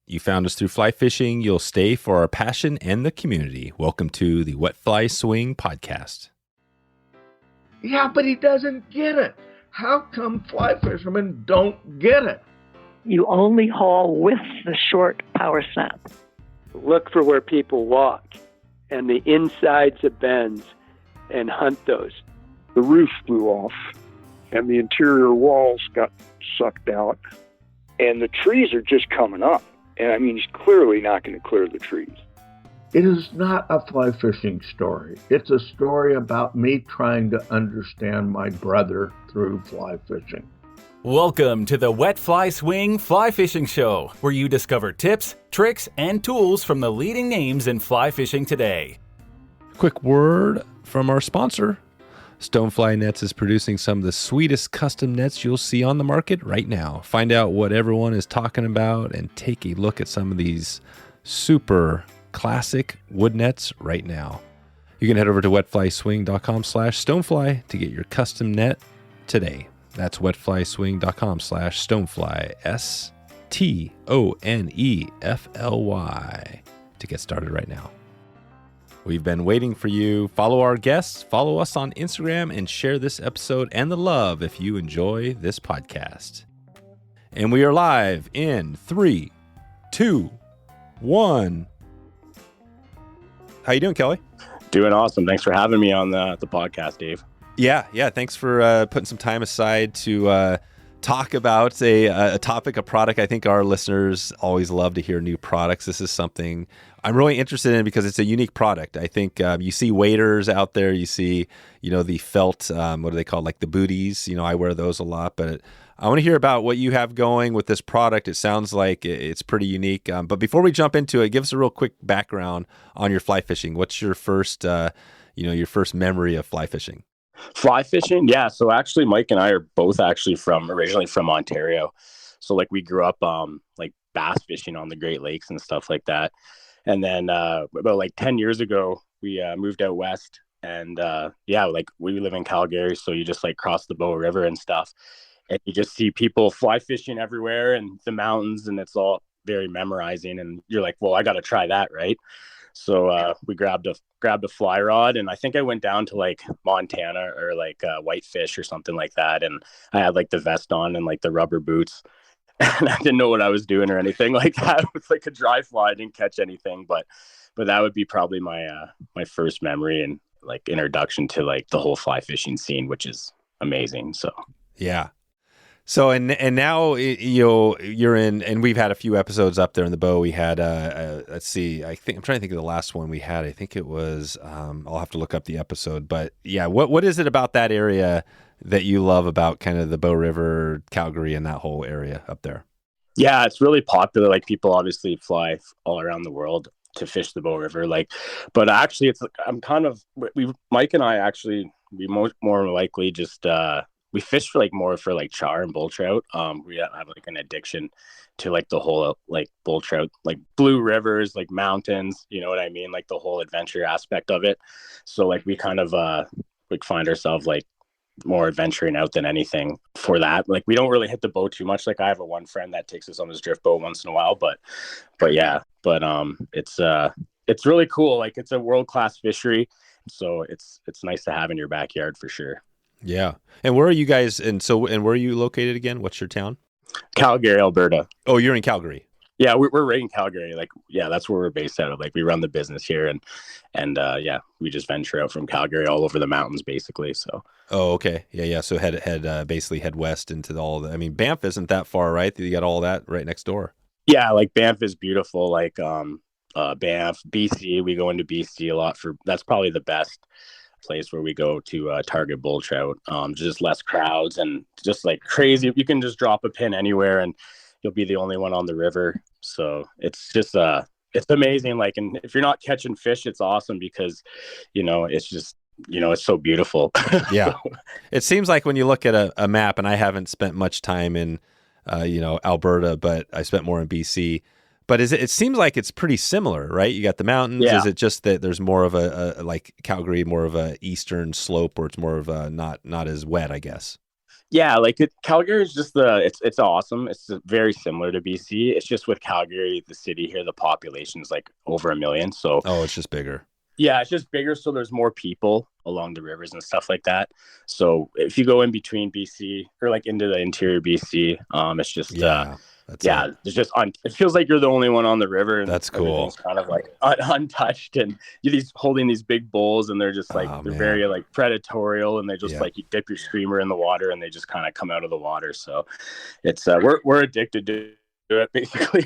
You found us through fly fishing. You'll stay for our passion and the community. Welcome to the Wet Fly Swing podcast. Yeah, but he doesn't get it. How come fly fishermen don't get it? You only haul with the short power snap. Look for where people walk and the insides of bends and hunt those. The roof flew off and the interior walls got sucked out. And the trees are just coming up. And I mean, he's clearly not going to clear the trees. It is not a fly fishing story. It's a story about me trying to understand my brother through fly fishing. Welcome to the Wet Fly Swing Fly Fishing Show, where you discover tips, tricks, and tools from the leading names in fly fishing today. Quick word from our sponsor. Stonefly Nets is producing some of the sweetest custom nets you'll see on the market right now. Find out what everyone is talking about and take a look at some of these super classic wood nets right now. You can head over to wetflyswing.com/stonefly to get your custom net today. That's wetflyswing.com/stonefly, STONEFLY, to get started right now. We've been waiting for you. Follow our guests, follow us on Instagram, and share this episode and the love if you enjoy this podcast. And we are live in 3, 2, 1. How you doing, Kelly? Doing awesome. Thanks for having me on the podcast, Dave. Yeah. Thanks for putting some time aside to talk about a topic, a product. I think our listeners always love to hear new products. This is something I'm really interested in because it's a unique product. I think you see waders out there. You see, the felt, what do they call, like the booties? I wear those a lot. But I want to hear about what you have going with this product. It sounds like it's pretty unique. But before we jump into it, give us a real quick background on your fly fishing. What's your first, your first memory of fly fishing? Fly fishing? Yeah. So actually, Mike and I are both actually originally from Ontario. So we grew up bass fishing on the Great Lakes and stuff like that. And then about 10 years ago, we moved out west and we live in Calgary. So you just cross the Bow River and stuff. And you just see people fly fishing everywhere and the mountains, and it's all very memorizing. And you're like, well, I got to try that, right? So we grabbed a fly rod, and I think I went down to Montana or Whitefish or something like that. And I had the vest on and the rubber boots. And I didn't know what I was doing or anything like that. It was a dry fly. I didn't catch anything, but that would be probably my first memory and introduction to the whole fly fishing scene, which is amazing. So yeah. So and now you're in, and we've had a few episodes up there in the Bow. We had let's see, I'm trying to think of the last one we had. I think it was I'll have to look up the episode, but yeah, what is it about that area that you love about kind of the Bow River, Calgary, and that whole area up there? Yeah, it's really popular. People obviously fly all around the world to fish the Bow River. But actually, it's Mike and I actually, we more likely just we fish for more for char and bull trout. We have an addiction to the whole bull trout, blue rivers, mountains. You know what I mean? The whole adventure aspect of it. So we kind of find ourselves more adventuring out than anything for that. We don't really hit the boat too much. I have one friend that takes us on his drift boat once in a while, but it's really cool. It's a world-class fishery. So it's nice to have in your backyard for sure. Yeah. And where are you guys? And where are you located again? What's your town? Calgary, Alberta. Oh, you're in Calgary. Yeah, we're right in Calgary. That's where we're based out of. We run the business here, and we just venture out from Calgary all over the mountains, basically. So. Oh, okay. Yeah. So basically head west into Banff isn't that far, right? You got all that right next door. Yeah, Banff is beautiful. Banff, BC. We go into BC a lot that's probably the best place where we go to target bull trout. Just less crowds and just crazy. You can just drop a pin anywhere and you'll be the only one on the river. So it's just it's amazing. And if you're not catching fish, it's awesome because it's just it's so beautiful. Yeah, it seems like when you look at a map, and I haven't spent much time in Alberta, but I spent more in BC. But it seems like it's pretty similar, right? You got the mountains. Yeah. Is it just that there's more of a Calgary, more of a eastern slope where it's more of a not as wet, I guess? Yeah, like Calgary is just it's awesome. It's very similar to BC. It's just with Calgary, the city here, the population is like over 1 million. So it's just bigger. yeah, it's just bigger. So there's more people along the rivers and stuff like that. So if you go in between BC or like into the interior BC, it's just there's just it feels like you're the only one on the river. And that's cool. It's kind of like untouched, and you're holding these big bowls, and they're just like they're very like predatorial, and they just like you dip your streamer in the water, and they just kind of come out of the water. So it's we're addicted to it. Basically,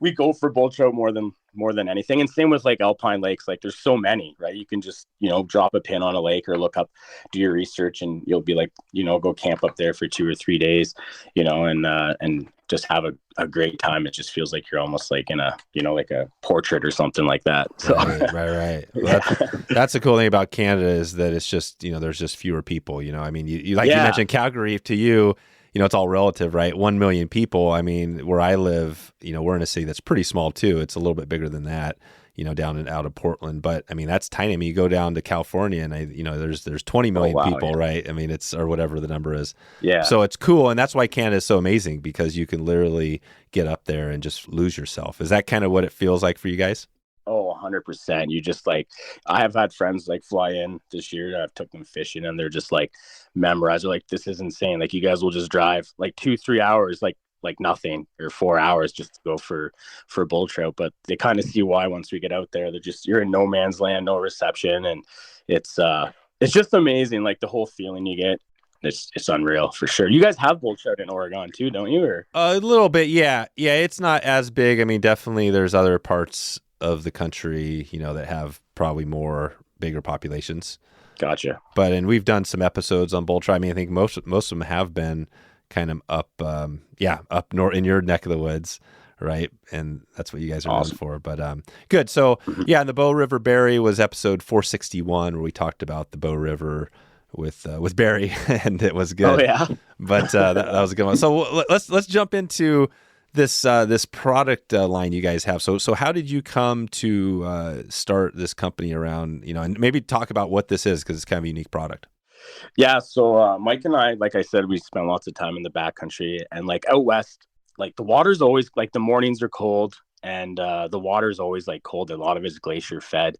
we go for bull trout more than anything, and same with like alpine lakes. Like there's so many, right? You can just drop a pin on a lake or look up, do your research, and you'll be like go camp up there for 2 or 3 days, and just have a great time. It just feels like you're almost like in a like a portrait or something like that. So right. Well, that's the cool thing about Canada is that it's just there's just fewer people. I mean, you mentioned Calgary, to you. It's all relative, right? 1 million people. I mean, where I live, we're in a city that's pretty small too. It's a little bit bigger than that, down and out of Portland. But I mean, that's tiny. I mean, you go down to California and there's 20 million people, right? I mean, or whatever the number is. Yeah. So it's cool. And that's why Canada is so amazing, because you can literally get up there and just lose yourself. Is that kind of what it feels like for you guys? Oh, 100%. You just like, I have had friends like fly in this year. I've took them fishing, and they're just like memorized. They're like, this is insane. Like, you guys will just drive like 2-3 hours, like nothing, or 4 hours just to go for bull trout. But they kind of see why once we get out there. You're in no man's land, no reception. And it's just amazing. Like the whole feeling you get. It's unreal for sure. You guys have bull trout in Oregon too, don't you? Or a little bit. Yeah. It's not as big. I mean, definitely there's other parts of the country, that have probably bigger populations. Gotcha. And we've done some episodes on bull trout. I mean, I think most of them have been kind of up north in your neck of the woods, right? And that's what you guys are known for. But good. So the Bow River Berry was episode 461, where we talked about the Bow River with Barry, and it was good. Oh yeah. But that was a good one. So let's jump into this product line you guys have. So how did you come to start this company around, and maybe talk about what this is, because it's kind of a unique product. Yeah. So Mike and I, like I said, we spent lots of time in the backcountry, and like out west, like the water's always like the mornings are cold, and the water's always like cold. A lot of it's glacier fed.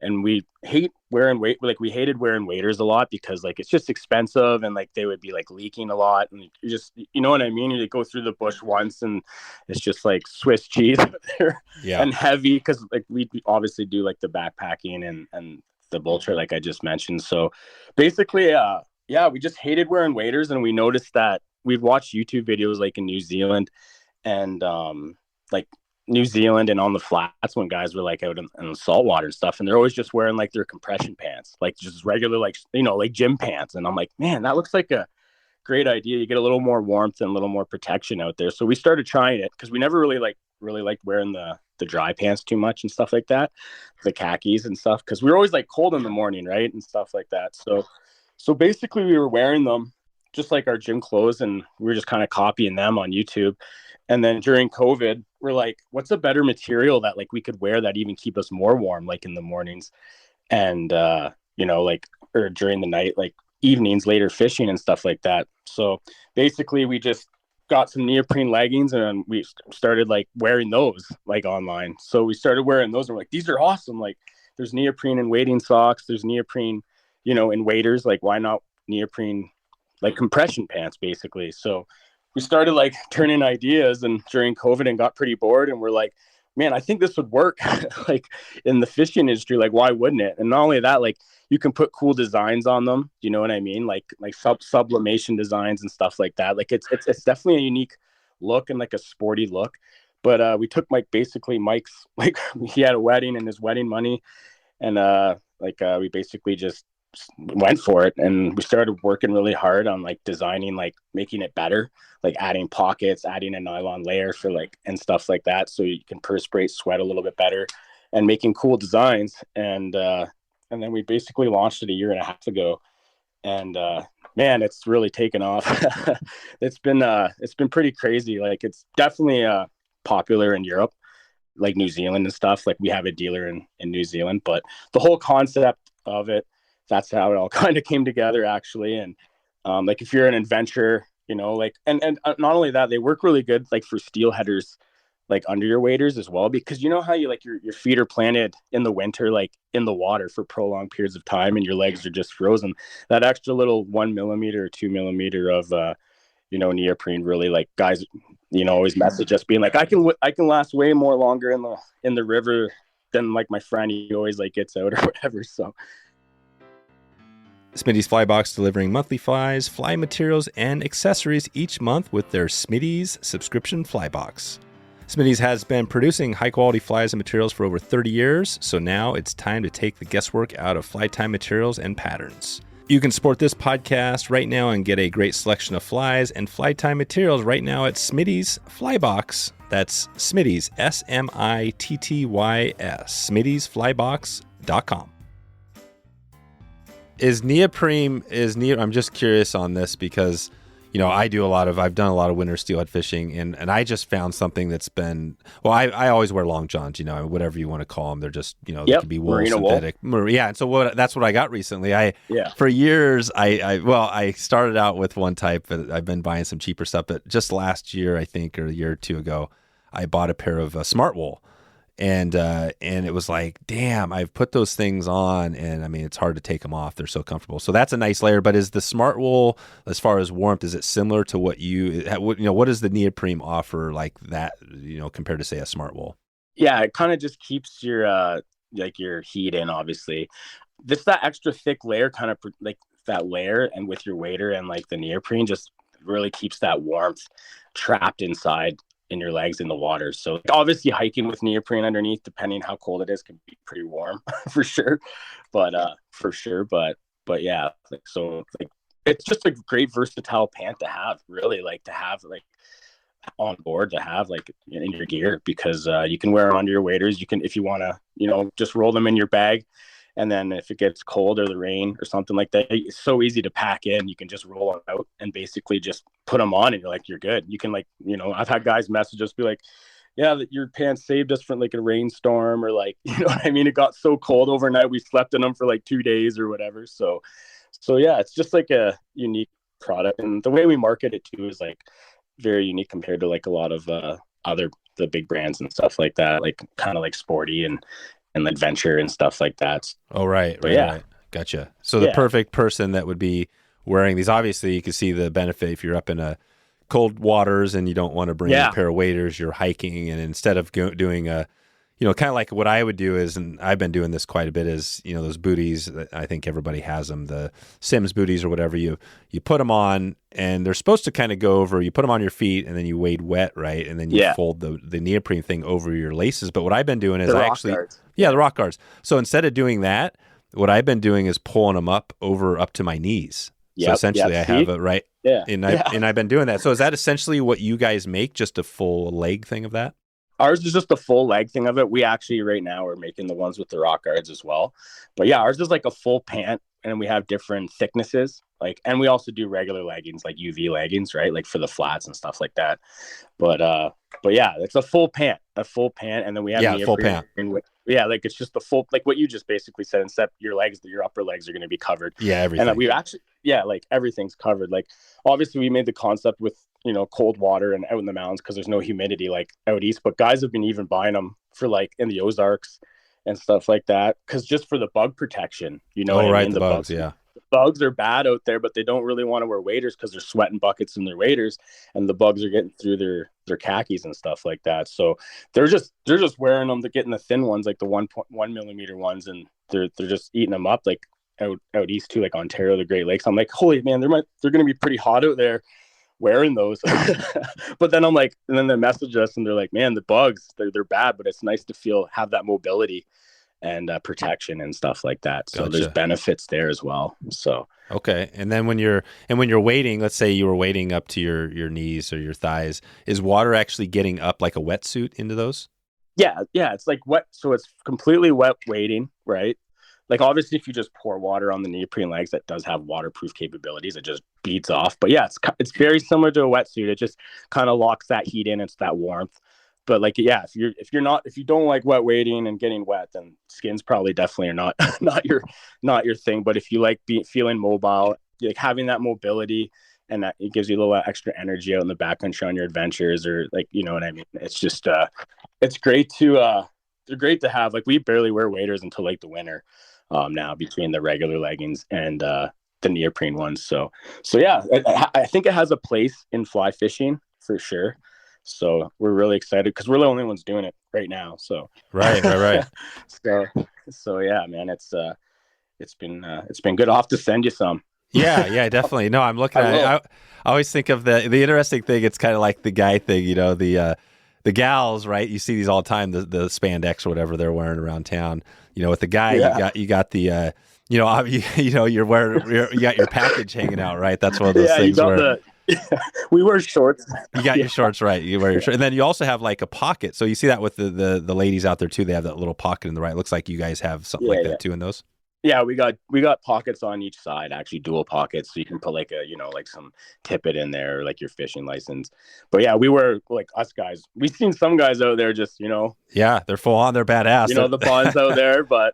And we hated wearing waders a lot, because like it's just expensive, and like they would be like leaking a lot, and you just, you know what I mean? You go through the bush once and it's just like Swiss cheese there, and heavy, because like we obviously do like the backpacking and the bull trout, like I just mentioned. So basically, we just hated wearing waders, and we noticed that we'd watch YouTube videos like in New Zealand, and like New Zealand and on the flats, when guys were like out in the saltwater and stuff, and they're always just wearing like their compression pants, like just regular, like, like gym pants. And I'm like, man, that looks like a great idea. You get a little more warmth and a little more protection out there. So we started trying it, because we never really liked wearing the dry pants too much and stuff like that, the khakis and stuff, because we were always like cold in the morning, right, and stuff like that. So basically we were wearing them just like our gym clothes, and we were just kind of copying them on YouTube. And then during COVID, we're like, what's a better material that like we could wear that even keep us more warm, like in the mornings, and like, or during the night, like evenings, later fishing and stuff like that. So basically we just got some neoprene leggings, and we started like wearing those like online. So we started wearing those, and we're like, these are awesome. Like there's neoprene in wading socks, there's neoprene, in waders. Like why not neoprene, like compression pants, basically. So we started like turning ideas, and during COVID, and got pretty bored, and we're like, man, I think this would work like in the fishing industry. Like, why wouldn't it? And not only that, like you can put cool designs on them. You know what I mean? Like sublimation designs and stuff like that. Like it's definitely a unique look and like a sporty look. But we took Mike's, like he had a wedding and his wedding money. And we basically just went for it, and we started working really hard on like designing, like making it better, like adding pockets, adding a nylon layer for like, and stuff like that, so you can perspirate sweat a little bit better, and making cool designs. And then we basically launched it a year and a half ago, and man, it's really taken off. It's been pretty crazy. Like it's definitely popular in Europe, like New Zealand and stuff. Like we have a dealer in New Zealand, but the whole concept of it, that's how it all kind of came together, actually. And Like if you're an adventurer, like, and not only that, they work really good, like for steel headers, like under your waders as well, because you know how you like your feet are planted in the winter, like in the water for prolonged periods of time, and your legs are just frozen. That extra little 1 millimeter or 2 millimeter of neoprene really, like, guys, always message us being like, I can last way more longer in the river than like my friend. He always like gets out or whatever. So Smitty's Fly Box, delivering monthly flies, fly materials, and accessories each month with their Smitty's subscription fly box. Smitty's has been producing high-quality flies and materials for over 30 years, so now it's time to take the guesswork out of fly time materials and patterns. You can support this podcast right now and get a great selection of flies and fly time materials right now at Smitty's Fly Box. That's Smitty's, SMITTYS, Smitty'sFlybox.com. I'm just curious on this because, I've done a lot of winter steelhead fishing, and I just found something that's been, I always wear long johns, whatever you want to call them. They're just, they can be wool, synthetic. Yeah. And so that's what I got recently. For years, I started out with one type, but I've been buying some cheaper stuff. But just last year, I think, or a year or two ago, I bought a pair of smart wool. And it was like, damn, I've put those things on, and I mean, it's hard to take them off. They're so comfortable. So that's a nice layer. But is the smart wool, as far as warmth, is it similar to what what does the neoprene offer like that, compared to say a smart wool? Yeah, it kind of just keeps your your heat in, obviously. Just that extra thick layer, kind of like that layer, and with your wader and like the neoprene, just really keeps that warmth trapped inside in your legs in the water. So obviously hiking with neoprene underneath, depending how cold it is, can be pretty warm for sure. But yeah, it's just a great versatile pant to have, really, like to have like on board, to have like in your gear, because you can wear them under your waders. You can, if you want to, just roll them in your bag. And then if it gets cold or the rain or something like that, it's so easy to pack in. You can just roll them out and basically just put them on, and you're good. You can I've had guys message us, be like, yeah, that your pants saved us from like a rainstorm, or like, what I mean? It got so cold overnight, we slept in them for like 2 days or whatever. So yeah, it's just like a unique product. And the way we market it too is like very unique compared to like a lot of the big brands and stuff like that, like kind of like sporty and adventure and stuff like that. Oh, right. Right. Gotcha. So the perfect person that would be wearing these, obviously you can see the benefit if you're up in a cold waters and you don't want to bring a pair of waders, you're hiking, and instead of doing a, kind of like what I would do is, and I've been doing this quite a bit, is, those booties, I think everybody has them, the Sims booties or whatever, you put them on, and they're supposed to kind of go over, you put them on your feet, and then you wade wet, right? And then you fold the neoprene thing over your laces. But what I've been doing is the rock guards. So instead of doing that, what I've been doing is pulling them up to my knees. So essentially I have it right. Yeah. And I've been doing that. So is that essentially what you guys make? Just a full leg thing of that? Ours is just a full leg thing of it. We actually right now are making the ones with the rock guards as well. But yeah, ours is like a full pant, and we have different thicknesses. And we also do regular leggings, like UV leggings, right? Like for the flats and stuff like that. But yeah, it's a full pant. And then we have full pant. Yeah, like it's just the full, like what you just basically said, except your upper legs are going to be covered. Yeah, everything. And we actually, like everything's covered. Like obviously we made the concept with, cold water and out in the mountains because there's no humidity like out east. But guys have been even buying them for like in the Ozarks and stuff like that, because just for the bug protection, right, the bugs, The bugs are bad out there, but they don't really want to wear waders because they're sweating buckets in their waders, and the bugs are getting through their khakis and stuff like that. So they're just wearing them. They're getting the thin ones, like the 1.1 millimeter ones, and they're just eating them up, like out east too, like Ontario, the Great Lakes. I'm like, holy man, they're going to be pretty hot out there wearing those. But then I'm like, and then they message us and they're like, man, the bugs, they're bad, but it's nice to have that mobility and protection and stuff like that. So there's benefits there as well. So okay. And then when you're wading, let's say you were wading up to your knees or your thighs, is water actually getting up like a wetsuit into those? Yeah, it's like wet. So it's completely wet wading, right? Like obviously if you just pour water on the neoprene legs, that does have waterproof capabilities. It just beads off. But yeah, it's very similar to a wetsuit. It just kind of locks that heat in. It's that warmth. But like, yeah, if you don't like wet wading and getting wet, then skins probably definitely are not your thing. But if you like feeling mobile like having that mobility, and that it gives you a little extra energy out in the backcountry on your adventures, or like, you know what I mean? It's just, it's great to, they're great to have. Like we barely wear waders until like the winter, now, between the regular leggings and, the neoprene ones. So yeah, I think it has a place in fly fishing for sure. So we're really excited because we're the only ones doing it right now. So right. so yeah, man, it's been good. I'll have to send you some. Yeah, definitely. No, I'm looking at it. I always think of the interesting thing. It's kind of like the guy thing, you know, the gals, right? You see these all the time, the spandex or whatever they're wearing around town. You know, with the guy, you got the, you know, you're wearing, you got your package hanging out, right? That's one of those things where we wear shorts. You got your shorts, right? You wear your shorts, and then you also have like a pocket. So you see that with the ladies out there too. They have that little pocket in the right. It looks like you guys have something like that too in those. Yeah, we got pockets on each side, actually dual pockets, so you can put like a, you know, like some tippet in there, or like your fishing license. But yeah, we were like, us guys, we've seen some guys out there just, you know. Yeah, they're full on, they're badass. You know, the bonds out there, but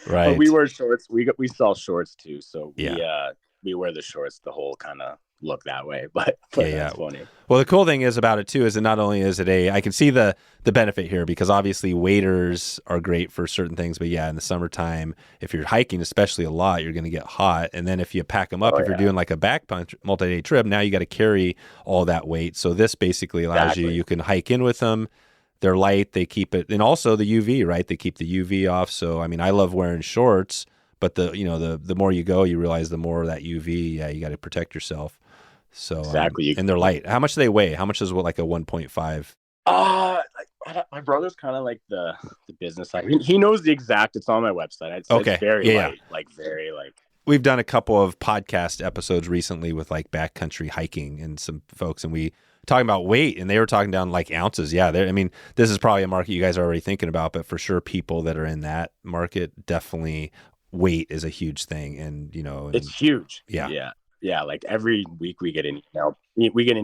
right. But we wear shorts. We sell shorts too, so yeah. We wear the shorts, the whole kind of look that way, but that's funny. Well, the cool thing is about it too is that not only is it I can see the benefit here, because obviously waders are great for certain things, but yeah, in the summertime, if you're hiking especially a lot, you're going to get hot, and then if you pack them up, if you're doing like a backcountry multi-day trip, now you got to carry all that weight. So this basically allows you can hike in with them. They're light, they keep it, and also the UV, right? They keep the UV off. So I mean, I love wearing shorts, but the more you go, you realize the more that UV, you got to protect yourself. So exactly, and they're light. How much do they weigh? How much is like a 1.5? My brother's kind of like the business side. He knows the exact. It's on my website. It's very light, like very light. We've done a couple of podcast episodes recently with like backcountry hiking and some folks, and we talking about weight, and they were talking down like ounces. Yeah, I mean, this is probably a market you guys are already thinking about, but for sure, people that are in that market, definitely weight is a huge thing, and you know, it's huge. Yeah, like every week we get an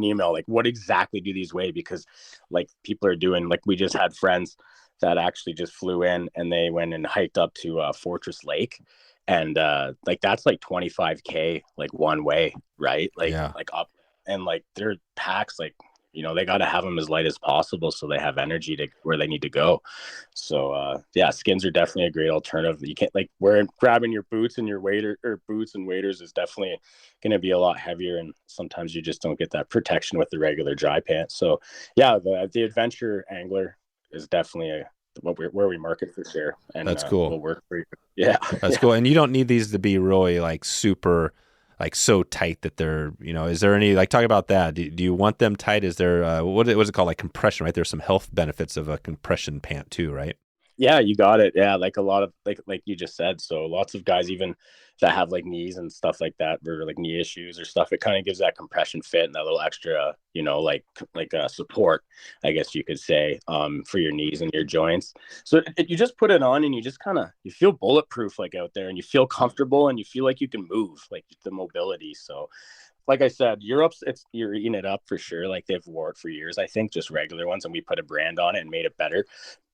email like, what exactly do these weigh? Because like people are doing, like we just had friends that actually just flew in and they went and hiked up to Fortress Lake, and like that's like 25K like one way, right? Like like up, and like their packs, like, you know, they got to have them as light as possible so they have energy to where they need to go. So yeah, skins are definitely a great alternative. You can't, like, grabbing your boots and your boots and waders is definitely going to be a lot heavier, and sometimes you just don't get that protection with the regular dry pants. So yeah, the adventure angler is definitely where we market for sure, and that's cool. We'll work for you. Yeah, that's cool. And you don't need these to be really like super, like so tight that they're, you know, is there any, like, talk about that. Do you want them tight? Is there, what is it called? Like compression, right? There's some health benefits of a compression pant too, right? Yeah, you got it. Yeah. Like a lot of, like you just said. So lots of guys, even that have like knees and stuff like that, or like knee issues or stuff, it kind of gives that compression fit and that little extra, you know, like support, I guess you could say, for your knees and your joints. So you just put it on and you just kind of, you feel bulletproof, like out there, and you feel comfortable and you feel like you can move, like the mobility. So like I said, you're eating it up for sure. Like they've wore it for years, I think, just regular ones, and we put a brand on it and made it better.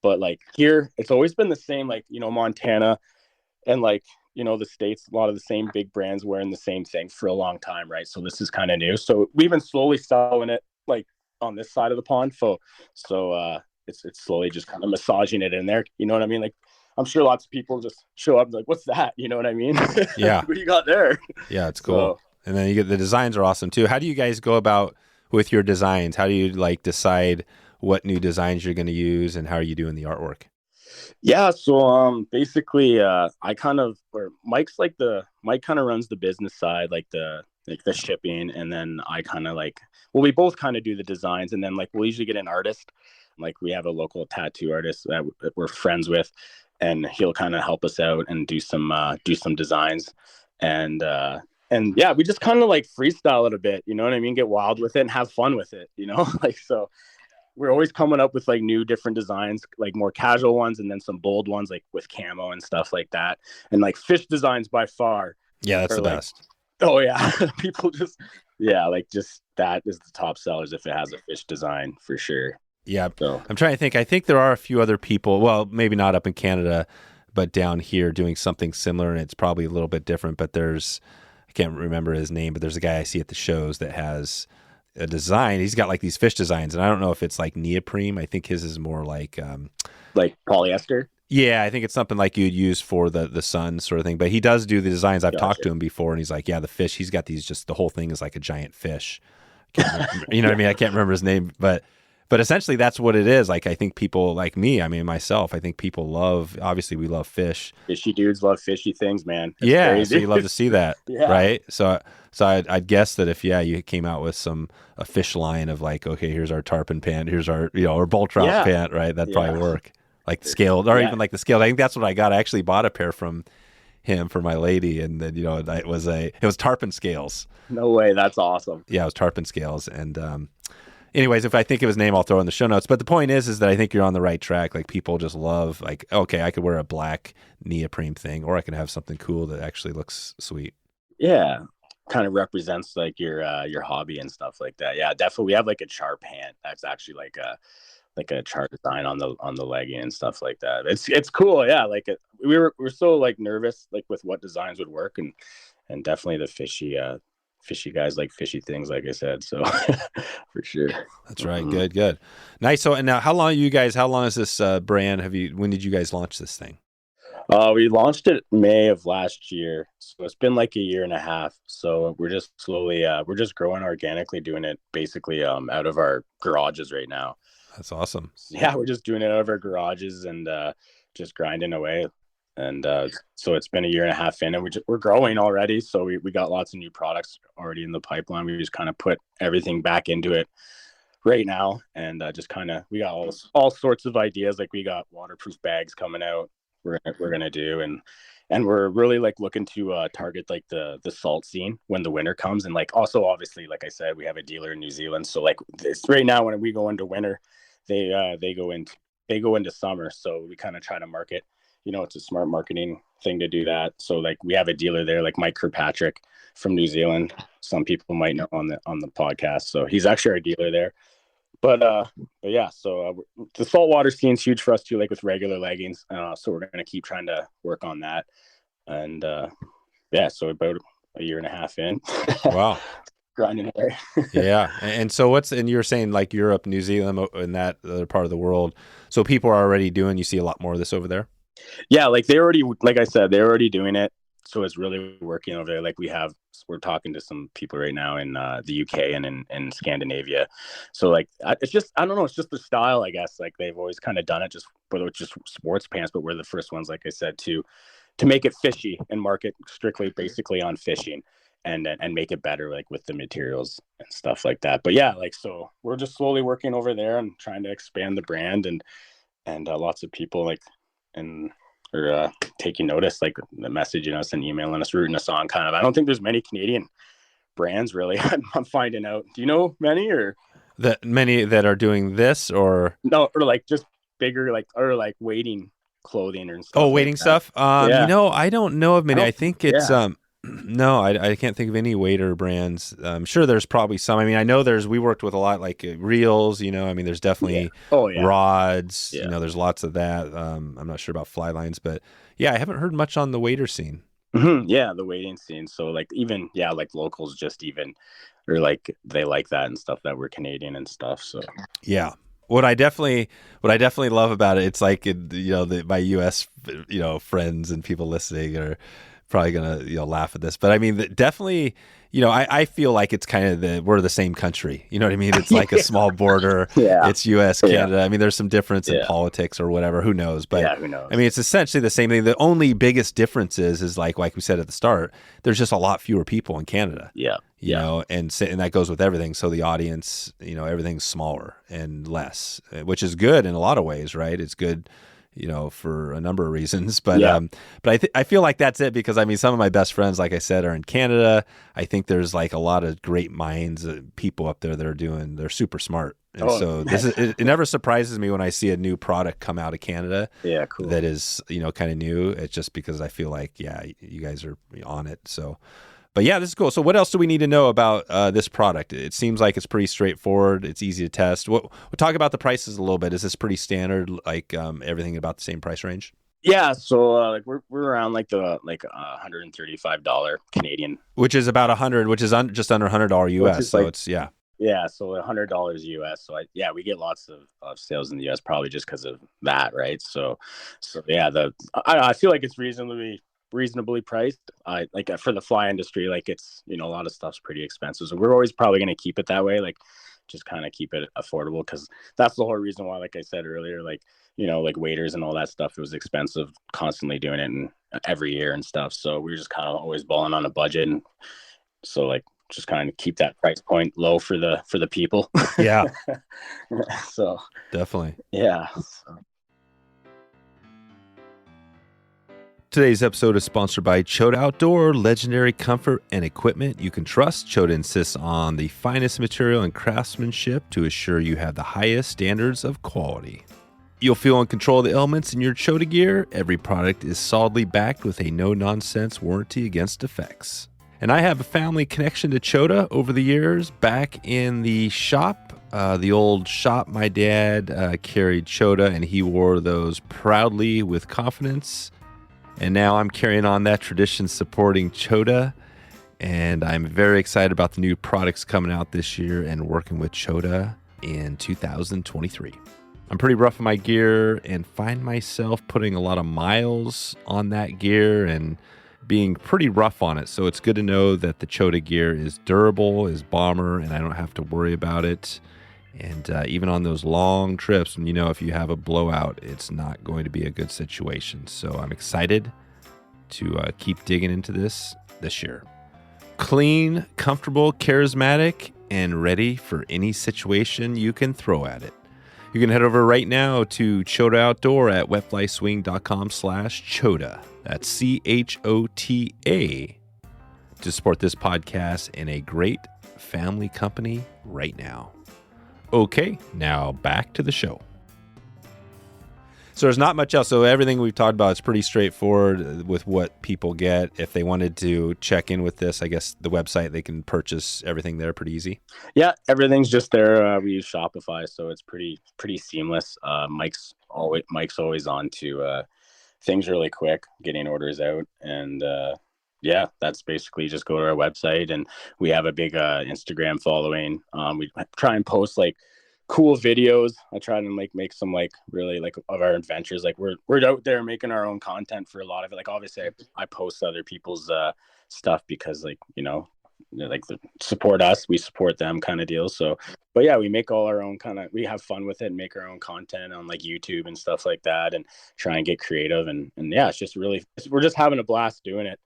But like here, it's always been the same, like, you know, Montana and like, you know, the States, a lot of the same big brands wearing the same thing for a long time, right? So this is kind of new. So we've been slowly selling it like on this side of the pond. So it's slowly just kind of massaging it in there. You know what I mean? Like, I'm sure lots of people just show up like, what's that? You know what I mean? Yeah. What do you got there? Yeah, it's cool. And then you get the designs are awesome too. How do you guys go about with your designs? How do you like decide what new designs you're going to use, and how are you doing the artwork? Yeah, so basically Mike kind of runs the business side, like the shipping, and then I kind of we both kind of do the designs, and then like we'll usually get an artist. Like we have a local tattoo artist that we're friends with, and he'll kind of help us out and do some designs, and yeah, we just kind of like freestyle it a bit, you know what I mean? Get wild with it and have fun with it, you know? Like, so we're always coming up with like new different designs, like more casual ones, and then some bold ones like with camo and stuff like that. And like fish designs by far. Yeah, that's the best. Oh yeah. People just that is the top sellers if it has a fish design for sure. Yeah. So I'm trying to think. I think there are a few other people, well, maybe not up in Canada, but down here doing something similar, and it's probably a little bit different, but I can't remember his name, but there's a guy I see at the shows that has a design. He's got like these fish designs, and I don't know if it's like neoprene. I think his is more like polyester. Yeah, I think it's something like you'd use for the sun sort of thing. But he does do the designs. I've talked to him before, and he's like, yeah, the fish. He's got these. Just the whole thing is like a giant fish. You know what I mean? I can't remember his name, but essentially that's what it is. Like I think people like me. I mean myself. I think people love. Obviously, we love fish. Fishy dudes love fishy things, man. It's yeah, crazy. so you love to see that, Yeah. right? So I'd guess that if you came out with a fish line of like, okay, here's our tarpon pant, here's our or bull trout pant, right? That'd probably work. Like the scaled, or even like the scaled. I think that's what I got. I actually bought a pair from him for my lady, and then it was tarpon scales. No way, that's awesome. Yeah, it was tarpon scales, and anyways, if I think of his name, I'll throw in the show notes. But the point is that I think you're on the right track. Like people just love like, okay, I could wear a black neoprene thing, or I can have something cool that actually looks sweet. Yeah, kind of represents like your hobby and stuff like that. Yeah, definitely. We have like a char pant that's actually like a char design on the legging and stuff like that. It's cool. Yeah, like we're so like nervous like with what designs would work, and definitely the fishy guys like fishy things, like I said. So for sure. That's right. Good. Nice. So, and now how long is this brand? When did you guys launch this thing? We launched it May of last year. So it's been like a year and a half. So we're just slowly, we're just growing organically, doing it basically out of our garages right now. That's awesome. Yeah, we're just doing it out of our garages and just grinding away. And so it's been a year and a half in, and we're growing already. So we got lots of new products already in the pipeline. We just kind of put everything back into it right now, and just kind of we got all sorts of ideas. Like we got waterproof bags coming out. We're gonna do, and we're really like looking to target like the salt scene when the winter comes, and like also obviously like I said, we have a dealer in New Zealand. So like this right now when we go into winter, they go into summer. So we kind of try to market. It's a smart marketing thing to do that. So like we have a dealer there, like Mike Kirkpatrick from New Zealand. Some people might know on the podcast. So he's actually our dealer there. But yeah, so the saltwater scene is huge for us too, like with regular leggings. So we're going to keep trying to work on that. And yeah, so about a year and a half in. Wow. Grinding away. Yeah. And so and you were saying like Europe, New Zealand, and that other part of the world. So people are already you see a lot more of this over there? Yeah, like like I said, they're already doing it. So it's really working over there. Like we're talking to some people right now in the UK and in Scandinavia. So like, it's just, I don't know. It's just the style, I guess. Like they've always kind of done it whether it's just sports pants, but we're the first ones, like I said, to make it fishy and market strictly basically on fishing and make it better, like with the materials and stuff like that. But yeah, like, so we're just slowly working over there and trying to expand the brand and lots of people like, or taking notice, like the messaging us and emailing us, rooting us on kind of. I don't think there's many Canadian brands really. I'm finding out. Do you know many many that are doing this or no, or like just bigger, like, or like wading clothing or stuff. Oh, wading stuff. Yeah. I don't know of many. I think it's no, I can't think of any wader brands. I'm sure there's probably some. I mean, I know we worked with a lot like reels, I mean, there's definitely rods, there's lots of that. I'm not sure about fly lines, but yeah, I haven't heard much on the wader scene. Mm-hmm. Yeah, the wading scene. So like even, like locals just even, or like they like that and stuff that we're Canadian and stuff. So yeah. What I definitely love about it, it's like, my US, friends and people listening are probably gonna laugh at this, but I mean definitely I feel like it's kind of we're the same country, you know what I mean? It's like a small border. It's US, Canada. I mean there's some difference in politics or whatever, who knows, but who knows? I mean it's essentially the same thing. The only biggest difference is like we said at the start, there's just a lot fewer people in Canada, and that goes with everything. So the audience, everything's smaller and less, which is good in a lot of ways, right? It's good for a number of reasons, but I feel like that's it, because I mean, some of my best friends, like I said, are in Canada. I think there's like a lot of great minds, people up there that they're super smart. And so it never surprises me when I see a new product come out of Canada. Yeah, cool. That is, kind of new. It's just because I feel like, you guys are on it. So, but yeah, this is cool. So what else do we need to know about this product? It seems like it's pretty straightforward. It's easy to test. We'll talk about the prices a little bit. Is this pretty standard, like everything about the same price range? Yeah, so like we're around like the $135 Canadian, which is about 100, which is just under $100 US. So like, it's yeah. Yeah, so $100 US. So we get lots of sales in the US probably just because of that, right? So yeah, I feel like it's reasonably priced. Like for the fly industry, like it's, a lot of stuff's pretty expensive. So we're always probably going to keep it that way, like just kind of keep it affordable, because that's the whole reason why, like I said earlier, like like waiters and all that stuff, it was expensive constantly doing it and every year and stuff. So we were just kind of always balling on a budget, and so like just kind of keep that price point low for the people. Yeah. So definitely. Yeah. Today's episode is sponsored by Chota Outdoor, legendary comfort and equipment you can trust. Chota insists on the finest material and craftsmanship to assure you have the highest standards of quality. You'll feel in control of the elements in your Chota gear. Every product is solidly backed with a no-nonsense warranty against defects. And I have a family connection to Chota over the years. Back in the shop, the old shop, my dad carried Chota, and he wore those proudly with confidence. And now I'm carrying on that tradition, supporting Chota. And I'm very excited about the new products coming out this year and working with Chota in 2023. I'm pretty rough on my gear and find myself putting a lot of miles on that gear and being pretty rough on it. So it's good to know that the Chota gear is durable, is bomber, and I don't have to worry about it. And even on those long trips, if you have a blowout, it's not going to be a good situation. So I'm excited to keep digging into this year. Clean, comfortable, charismatic, and ready for any situation you can throw at it. You can head over right now to Chota Outdoor at wetflyswing.com/Chota. That's CHOTA to support this podcast and a great family company right now. Okay, now back to the show. So there's not much else. So everything we've talked about is pretty straightforward with what people get. If they wanted to check in with this, I guess the website, they can purchase everything there pretty easy. Yeah, everything's just there. We use Shopify, so it's pretty seamless. Mike's always on to things really quick, getting orders out. And yeah, that's basically just go to our website, and we have a big Instagram following. We try and post like cool videos. I try to make some like really like of our adventures. Like we're out there making our own content for a lot of it. Like obviously I post other people's stuff because like, like support us, we support them kind of deal. So, but yeah, we make all our own we have fun with it and make our own content on like YouTube and stuff like that, and try and get creative. And yeah, it's just we're just having a blast doing it.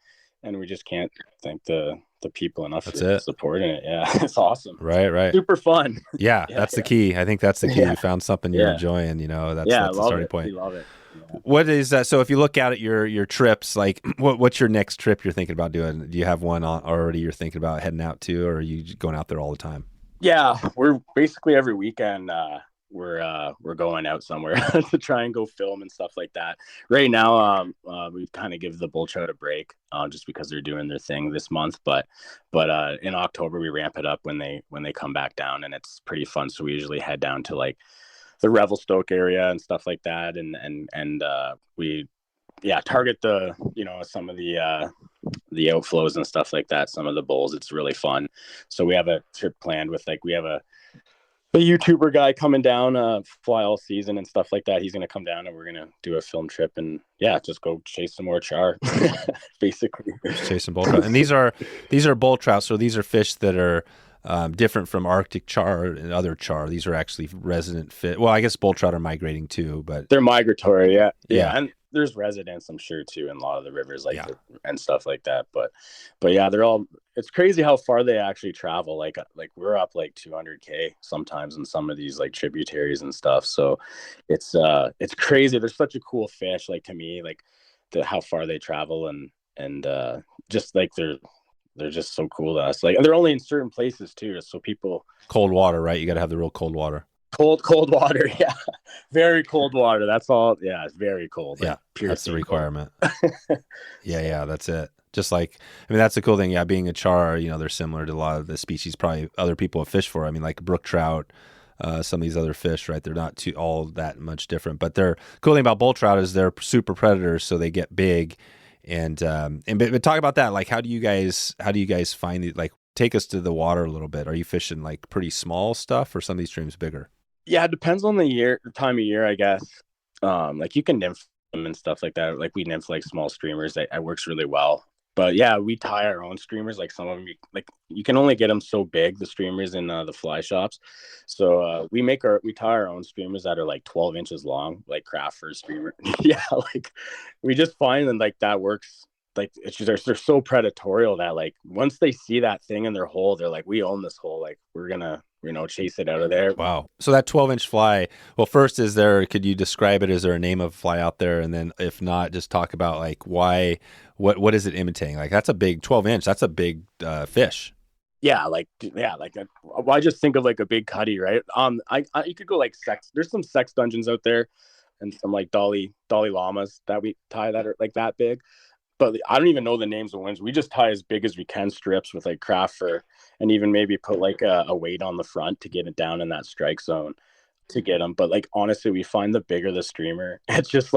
And we just can't thank the people enough for supporting it. Yeah, it's awesome. Right. Super fun. Yeah, that's the key. I think that's the key. You found something you're enjoying. That's the starting point. We love it. Yeah. What is that? So if you look out at your trips, like what's your next trip you're thinking about doing? Do you have one already you're thinking about heading out to, or are you going out there all the time? Yeah, we're basically every weekend. We're going out somewhere to try and go film and stuff like that. Right now, we kind of give the bull trout a break, just because they're doing their thing this month. But in October we ramp it up when they come back down, and it's pretty fun. So we usually head down to like the Revelstoke area and stuff like that, and we target the some of the outflows and stuff like that. Some of the bulls, it's really fun. So we have a trip planned with we have a YouTuber guy coming down, fly all season and stuff like that. He's going to come down and we're going to do a film trip and just go chase some more char, basically. Just chase some bull trout. And these are bull trout. So these are fish that are different from Arctic char and other char. These are actually resident fish. Well, I guess bull trout are migrating too, but they're migratory. Yeah. And there's residents, I'm sure, too, in a lot of the rivers and stuff like that. But yeah, it's crazy how far they actually travel. Like we're up like 200K sometimes in some of these like tributaries and stuff. So it's crazy. They're such a cool fish. Like to me, like how far they travel and just like they're just so cool to us. Like they're only in certain places too. So people cold water, right? You got to have the real cold water. Cold water, yeah. Very cold water. That's all. Yeah, it's very cold. Yeah, that's the requirement. Yeah, that's it. Just like, that's the cool thing. Yeah, being a char, they're similar to a lot of the species probably other people have fished for. Like brook trout, some of these other fish, right? They're not too all that much different, but they're cool thing about bull trout is they're super predators, so they get big. But talk about that. Like, how do you guys find the, like, take us to the water a little bit. Are you fishing like pretty small stuff or some of these streams bigger? Yeah, it depends on the time of year, I guess. Like you can nymph them and stuff like that. Like we nymph like small streamers. That works really well. But yeah, we tie our own streamers. Like some of them, like you can only get them so big, the streamers in the fly shops. So we tie our own streamers that are like 12 inches long, like craft for a streamer. Yeah, like we just find that like that works. Like it's just, they're so predatorial that like once they see that thing in their hole, they're like, we own this hole. Like we're gonna, chase it out of there. Wow. So that 12-inch fly, well, first, could you describe it? Is there a name of a fly out there? And then if not, just talk about like why, what is it imitating? Like that's a big 12-inch. That's a big fish. Yeah. I just think of like a big cutty, right? You could go like there's some sex dungeons out there and some like dolly llamas that we tie that are like that big. But I don't even know the names of ones. We just tie as big as we can strips with like craft fur and even maybe put like a weight on the front to get it down in that strike zone to get them. But like, honestly, we find the bigger the streamer, it's just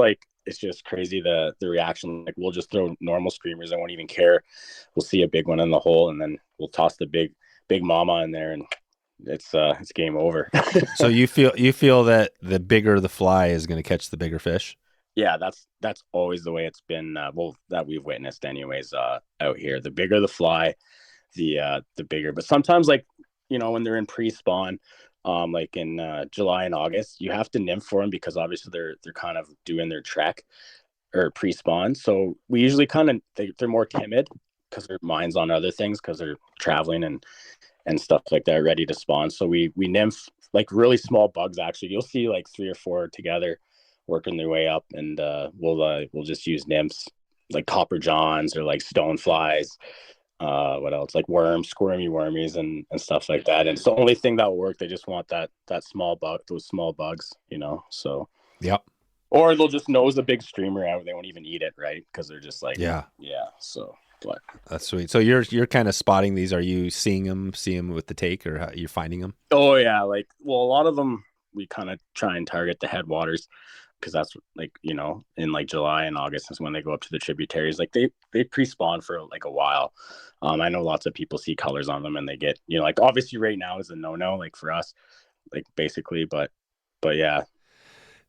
crazy. The reaction, like we'll just throw normal streamers. I won't even care. We'll see a big one in the hole and then we'll toss the big mama in there and it's game over. So you feel that the bigger the fly is going to catch the bigger fish? Yeah, that's always the way it's been. That we've witnessed, anyways. Out here, the bigger the fly, the bigger. But sometimes, like when they're in pre-spawn, like in July and August, you have to nymph for them because obviously they're kind of doing their trek or pre-spawn. So we usually they're more timid because their mind's on other things because they're traveling and stuff like that, ready to spawn. So we nymph like really small bugs. Actually, you'll see like 3 or 4 together working their way up, and we'll just use nymphs like copper johns or like stoneflies, what else, like worms, squirmy wormies and stuff like that. And it's the only thing that will work. They just want that small bug, those small bugs, so yep. Or they'll just nose a big streamer out. They won't even eat it, right? Because they're just like yeah. So but that's sweet. So you're kind of spotting these. Are you seeing them with the take, or how you're finding them? Oh yeah, like a lot of them we kind of try and target the headwaters, because that's like in like July and August is when they go up to the tributaries. Like they pre-spawn for like a while. I know lots of people see colors on them and they get like obviously right now is a no like for us, like basically, but yeah.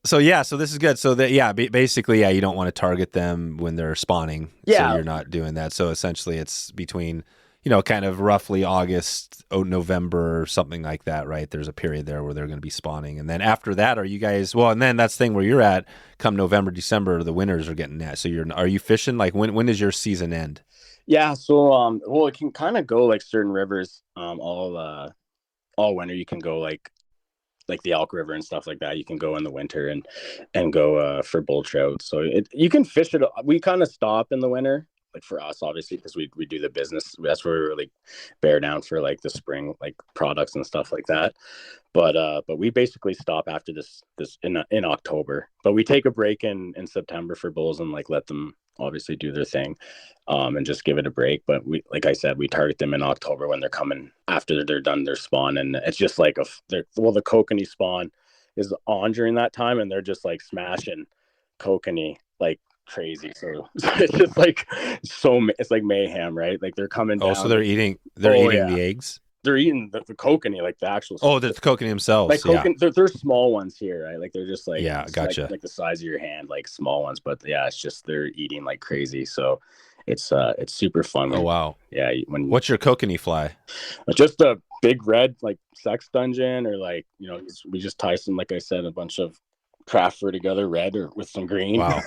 So this is good. So that basically you don't want to target them when they're spawning. Yeah, so you're not doing that. So essentially it's between kind of roughly August, November, something like that, right? There's a period there where they're going to be spawning. And then after that, are you guys, and then that's the thing where you're at, come November, December, the winters are getting that. So are you fishing? Like when does your season end? Yeah. So, it can kind of go like certain rivers, all winter. You can go like the Elk River and stuff like that. You can go in the winter and go for bull trout. So you can fish it. We kind of stop in the winter. Like for us, obviously, because we do the business, that's where we really bear down for like the spring, like products and stuff like that. But we basically stop after this in October. But we take a break in September for bulls and like let them obviously do their thing, and just give it a break. But we, like I said, we target them in October when they're coming after they're done their spawn, and it's just like the Kokani spawn is on during that time, and they're just like smashing Kokani like crazy. So it's just like it's like mayhem, right? Like they're coming down. So they're eating the eggs. They're eating the Kokani, like the actual. Oh, the Kokani themselves. Like they're small ones here, right? Like they're just like gotcha. Like the size of your hand, like small ones. But yeah, it's just they're eating like crazy. So it's super fun. Oh wow. Yeah. What's your Kokani fly? Just a big red like sex dungeon, or like we just tie some, like I said, a bunch of craft fur together, red or with some green. Wow,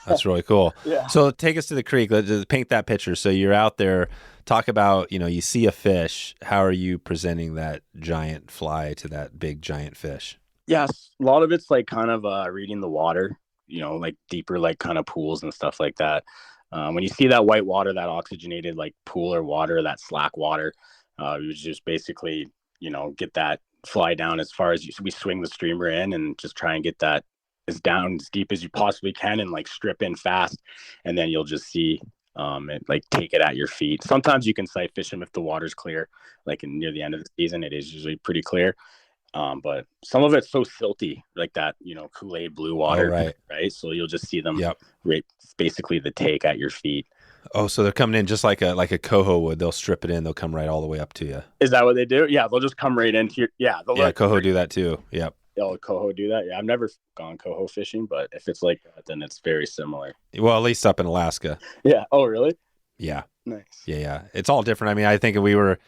that's really cool. Yeah. So take us to the creek. Let's paint that picture. So you're out there. Talk about you see a fish. How are you presenting that giant fly to that big giant fish? Yes, a lot of it's like kind of reading the water. Like deeper, like kind of pools and stuff like that. When you see that white water, that oxygenated like pool or water, that slack water, you just basically get that fly down as far as we swing the streamer in and just try and get that as down as deep as you possibly can and like strip in fast, and then you'll just see it like take it at your feet. Sometimes you can sight fish them if the water's clear, like near the end of the season it is usually pretty clear, But some of it's so silty, like that, Kool-Aid blue water, right? So you'll just see them right, basically the take at your feet. Oh, so they're coming in just like a coho would. They'll strip it in. They'll come right all the way up to you. Is that what they do? Yeah, they'll just come right into your. Yeah, coho do that too. Yep. Oh, coho do that. Yeah, I've never gone coho fishing, but if it's like that, then it's very similar. Well, at least up in Alaska. Yeah. Oh, really? Yeah. Nice. Yeah. It's all different. I mean, I think we were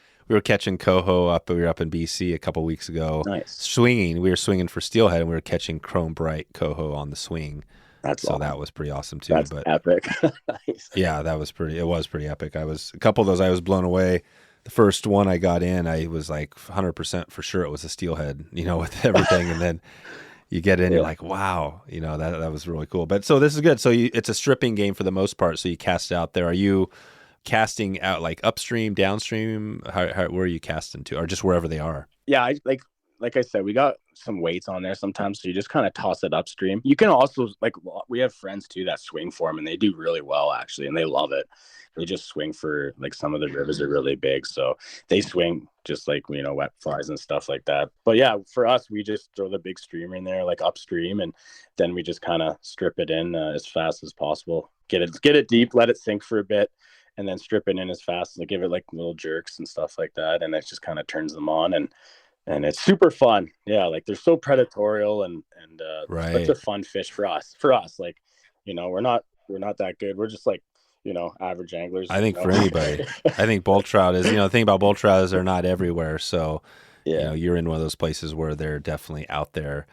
catching coho up. We were up in BC a couple weeks ago. Nice. Swinging. We were swinging for steelhead, and we were catching chrome bright coho on the swing. That's so awesome. That was pretty awesome too. That's epic. Nice. Yeah, it was pretty epic. A couple of those I was blown away. The first one I got in, I was like 100% for sure it was a steelhead, with everything. And then you get in, you're like, wow, that was really cool. But so this is good. So it's a stripping game for the most part. So you cast out there. Are you casting out like upstream, downstream? Where are you casting to, or just wherever they are? Yeah, like I said, we got some weights on there sometimes, so you just kind of toss it upstream. You can also, we have friends too that swing for them, and they do really well actually, and they love it. They just swing for, like, some of the rivers are really big, so they swing just like, wet flies and stuff like that. But yeah, for us, we just throw the big streamer in there, like upstream, and then we just kind of strip it in as fast as possible. Get it deep, let it sink for a bit, and then strip it in as fast, and give it like little jerks and stuff like that, and it just kind of turns them on, and it's super fun. Yeah, like they're so predatorial and right. Such a fun fish for us. Like, we're not that good. We're just like, average anglers. I think for anybody, I think bull trout is, the thing about bull trout is they're not everywhere. So, you're in one of those places where they're definitely out there.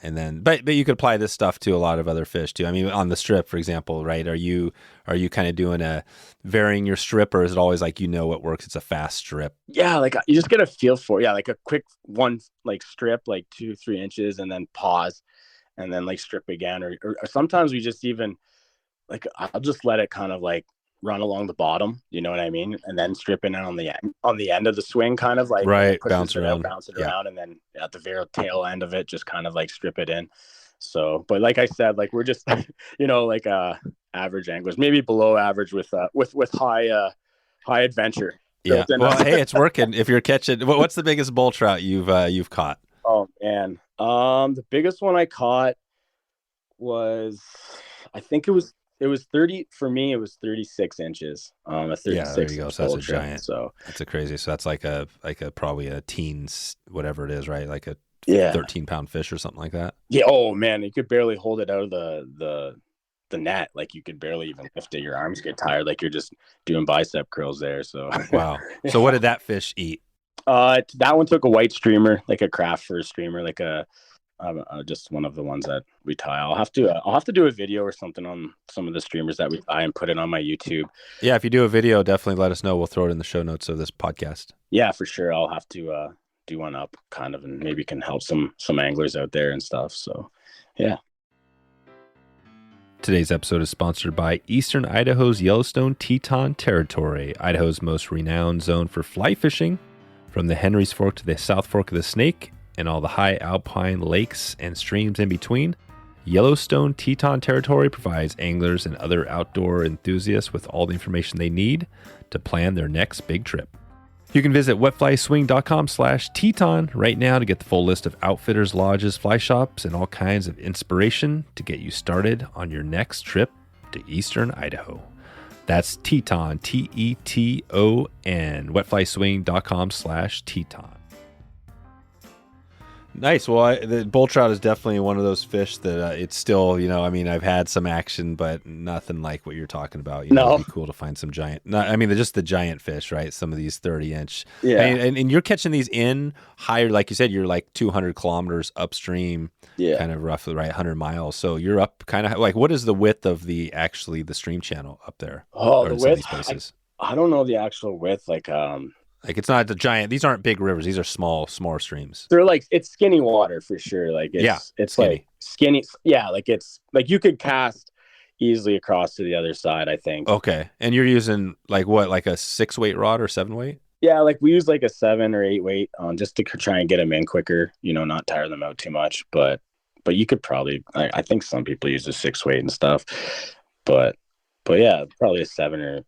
And then, but you could apply this stuff to a lot of other fish too. I mean, on the strip, for example, right? Are you kind of doing varying your strip, or is it always like, what works? It's a fast strip. Yeah. Like you just get a feel for, like a quick one, like strip, like 2-3 inches, and then pause, and then like strip again. Or sometimes we just even like, I'll just let it kind of like run along the bottom, you know what I mean? And then stripping it on the end of the swing, kind of like bounce it around, and then at the very tail end of it, just kind of like strip it in. So, but like I said, like we're just, like average anglers, maybe below average with high adventure. Yeah. Well, hey, it's working. If you're catching, what's the biggest bull trout you've caught? Oh man, the biggest one I caught was, I think it was 30 for me. It was 36 inches. A 36. Yeah, there you go. So that's a giant. So that's a crazy. So that's like a probably a teens, whatever it is, right? Like a 13-pound fish or something like that. Yeah. Oh man, you could barely hold it out of the net. Like you could barely even lift it. Your arms get tired. Like you're just doing bicep curls there. So wow. So what did that fish eat? That one took a white streamer, like a craft fur streamer, like just one of the ones that we tie. I'll have to do a video or something on some of the streamers that we tie and put it on my YouTube. Yeah, if you do a video, definitely let us know. We'll throw it in the show notes of this podcast. Yeah, for sure. I'll have to do one up, kind of, and maybe can help some anglers out there and stuff. So, yeah. Today's episode is sponsored by Eastern Idaho's Yellowstone Teton Territory, Idaho's most renowned zone for fly fishing, from the Henry's Fork to the South Fork of the Snake, and all the high alpine lakes and streams in between. Yellowstone Teton Territory provides anglers and other outdoor enthusiasts with all the information they need to plan their next big trip. You can visit wetflyswing.com/Teton right now to get the full list of outfitters, lodges, fly shops, and all kinds of inspiration to get you started on your next trip to Eastern Idaho. That's Teton, Teton, wetflyswing.com/Teton. Nice. Well, the bull trout is definitely one of those fish that it's still, I've had some action, but nothing like what you're talking about. No. It'd be cool to find some giant, just the giant fish, right? Some of these 30-inch. Yeah. And you're catching these in higher, like you said, you're like 200 kilometers upstream, kind of roughly, right? 100 miles. So you're up kind of like, what is the width of the stream channel up there? Oh, the width? These places? I don't know the actual width. Like it's not the giant. These aren't big rivers. These are smaller streams. They're like, it's skinny water for sure. Like it's skinny. Like skinny. Yeah, like it's like you could cast easily across to the other side, I think. Okay, and you're using like what, like a 6-weight rod or 7-weight? Yeah, like we use like a 7 or 8 weight just to try and get them in quicker. Not tire them out too much. But you could probably. I think some people use a 6-weight and stuff. But yeah, probably a 7 or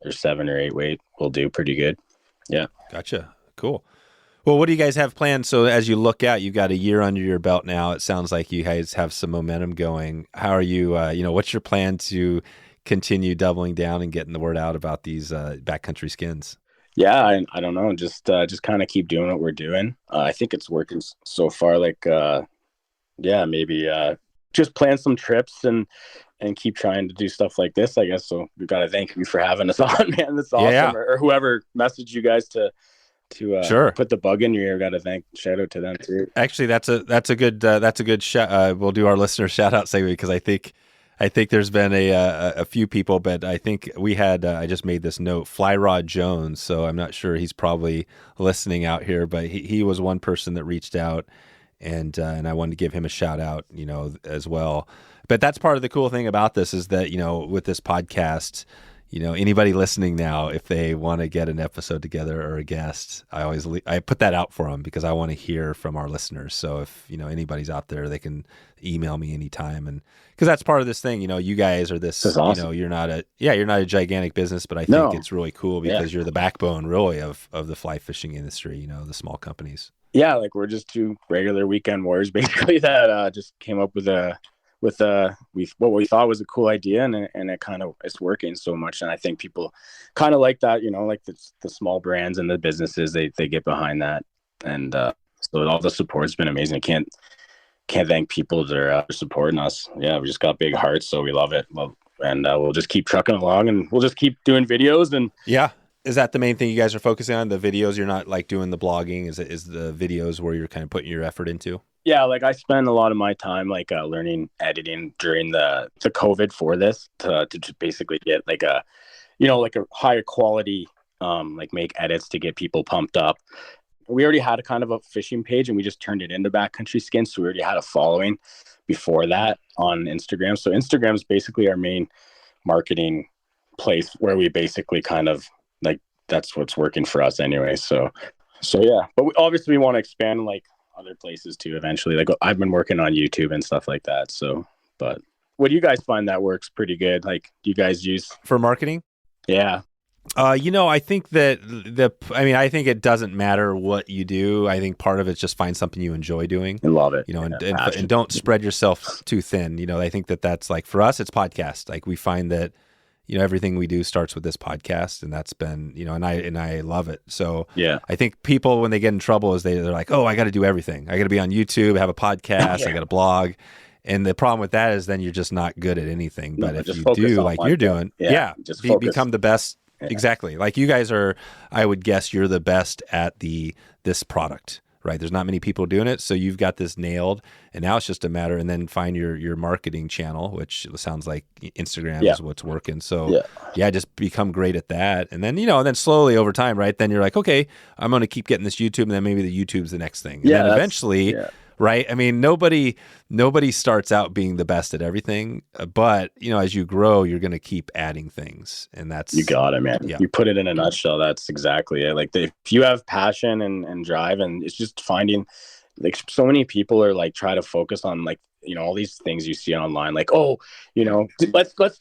8 weight will do pretty good. Yeah. Gotcha. Cool. Well, what do you guys have planned? So as you look out, you've got a year under your belt now. It sounds like you guys have some momentum going. How are you, what's your plan to continue doubling down and getting the word out about these backcountry skins? Yeah, I don't know. Just kind of keep doing what we're doing. I think it's working so far. Like, maybe just plan some trips and keep trying to do stuff like this, I guess. So we've got to thank you for having us on, man. That's awesome. Yeah. Or whoever messaged you guys to sure. put the bug in your ear. Got to shout out to them too. Actually, that's a good shout. We'll do our listener shout out segment because I think there's been a few people, but I think we had I just made this note, Fly Rod Jones. So I'm not sure he's probably listening out here, but he was one person that reached out, and I wanted to give him a shout out, as well. But that's part of the cool thing about this is that with this podcast, anybody listening now, if they want to get an episode together or a guest, I put that out for them because I want to hear from our listeners. So if anybody's out there, they can email me anytime, and because that's part of this thing. You guys are this. Awesome. You're not a gigantic business, but I think it's really cool because you're the backbone, really, of the fly fishing industry. The small companies. Yeah, like we're just two regular weekend warriors, basically that just came up with what we thought was a cool idea, and it kind of it's working so much. And I think people kind of like that, like the small brands and the businesses, they get behind that. And so all the support's been amazing. I can't thank people that are supporting us. Yeah, we just got big hearts, so we love it. And we'll just keep trucking along, and we'll just keep doing videos. And yeah. Is that the main thing you guys are focusing on? The videos? You're not like doing the blogging? Is the videos where you're kind of putting your effort into? Yeah, like I spend a lot of my time learning editing during the COVID for this to basically get like a higher quality make edits to get people pumped up. We already had a kind of a fishing page, and we just turned it into Backcountry Skinz, so we already had a following before that on Instagram. So Instagram is basically our main marketing place where we basically kind of that's what's working for us anyway. So yeah, but we obviously want to expand other places too eventually. Like I've been working on YouTube and stuff like that. So, but what do you guys find that works pretty good? Like, do you guys use for marketing? Yeah. I think that I think it doesn't matter what you do. I think part of it's just find something you enjoy doing and love it, and don't spread yourself too thin. I think that's like for us, it's podcast. Like we find that, everything we do starts with this podcast, and that's been, and I love it. So yeah, I think people, when they get in trouble, is they're like, oh, I got to do everything. I got to be on YouTube, have a podcast, I got to blog. And the problem with that is then you're just not good at anything. But if you do like you're doing, become the best. Yeah. Exactly. Like you guys are, I would guess you're the best at this product, right? There's not many people doing it. So you've got this nailed, and now it's just a matter, and then find your marketing channel, which sounds like Instagram is what's working. So just become great at that. And then, and then slowly over time, right? Then you're like, okay, I'm going to keep getting this YouTube, and then maybe the YouTube's the next thing. And then eventually, right? I mean, nobody starts out being the best at everything, but as you grow, you're going to keep adding things, and that's you got it, man. Yeah. You put it in a nutshell. That's exactly it. Like if you have passion and drive, and it's just finding, like so many people are try to focus on all these things you see online, let's